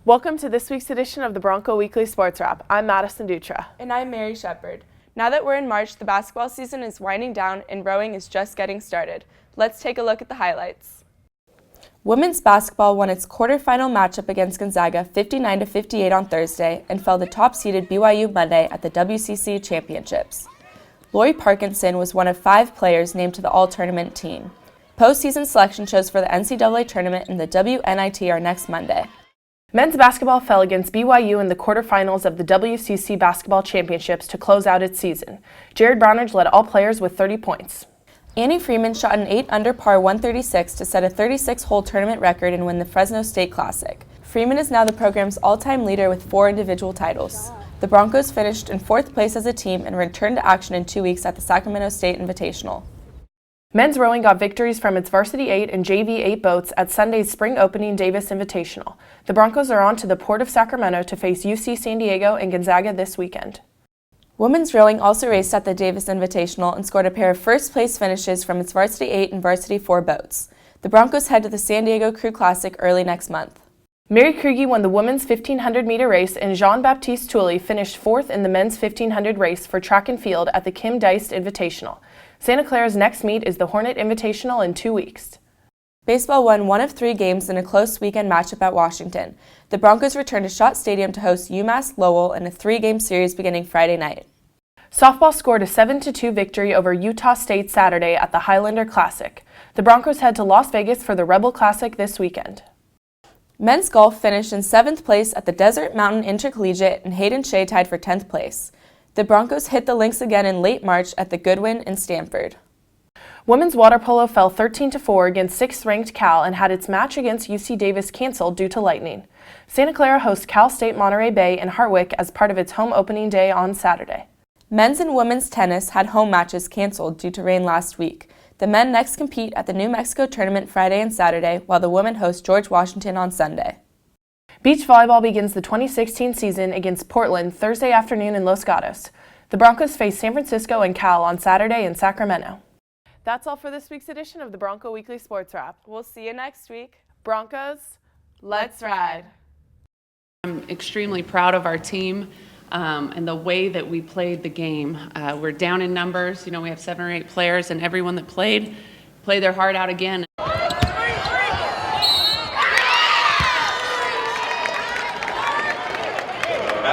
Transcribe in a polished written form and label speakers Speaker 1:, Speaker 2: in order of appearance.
Speaker 1: Welcome to this week's edition of the Bronco Weekly Sports Wrap. I'm Madison Dutra.
Speaker 2: And I'm Mary Shepard. Now that we're in March, the basketball season is winding down and rowing is just getting started. Let's take a look at the highlights. Women's basketball won its quarterfinal matchup against Gonzaga 59-58 on Thursday and fell to top-seeded BYU Monday at the WCC Championships. Lori Parkinson was one of 5 players named to the all-tournament team. Postseason selection shows for the NCAA tournament and the WNIT are next Monday.
Speaker 1: Men's basketball fell against BYU in the quarterfinals of the WCC Basketball Championships to close out its season. Jared Brownridge led all players with 30 points.
Speaker 2: Annie Freman shot an 8 under par 136 to set a 36-hole tournament record and win the Fresno State Classic. Freman is now the program's all-time leader with 4 individual titles. The Broncos finished in 4th place as a team and returned to action in 2 weeks at the Sacramento State Invitational.
Speaker 1: Men's rowing got victories from its Varsity 8 and JV 8 boats at Sunday's spring opening Davis Invitational. The Broncos are on to the Port of Sacramento to face UC San Diego and Gonzaga this weekend.
Speaker 2: Women's rowing also raced at the Davis Invitational and scored a pair of first-place finishes from its Varsity 8 and Varsity 4 boats. The Broncos head to the San Diego Crew Classic early next month.
Speaker 1: Mary Kruege won the women's 1,500-meter race, and Jean-Baptiste finished 4th in the men's 1,500 race for track and field at the Kim Deist Invitational. Santa Clara's next meet is the Hornet Invitational in 2 weeks.
Speaker 2: Baseball won 1 of 3 games in a close weekend matchup at Washington. The Broncos returned to Schott Stadium to host UMass Lowell in a 3-game series beginning Friday night.
Speaker 1: Softball scored a 7-2 victory over Utah State Saturday at the Highlander Classic. The Broncos head to Las Vegas for the Rebel Classic this weekend.
Speaker 2: Men's golf finished in 7th place at the Desert Mountain Intercollegiate and Hayden Shea tied for 10th place. The Broncos hit the links again in late March at the Goodwin in Stamford.
Speaker 1: Women's water polo fell 13-4 against 6th-ranked Cal and had its match against UC Davis canceled due to lightning. Santa Clara hosts Cal State Monterey Bay and Hartwick as part of its home opening day on Saturday.
Speaker 2: Men's and women's tennis had home matches canceled due to rain last week. The men next compete at the New Mexico tournament Friday and Saturday, while the women host George Washington on Sunday.
Speaker 1: Beach volleyball begins the 2016 season against Portland Thursday afternoon in Los Gatos. The Broncos face San Francisco and Cal on Saturday in Sacramento. That's all for this week's edition of the Bronco Weekly Sports Wrap.
Speaker 2: We'll see you next week.
Speaker 1: Broncos, let's ride.
Speaker 3: I'm extremely proud of our team and the way that we played the game. We're down in numbers. We have 7 or 8 players, and everyone that played their heart out again.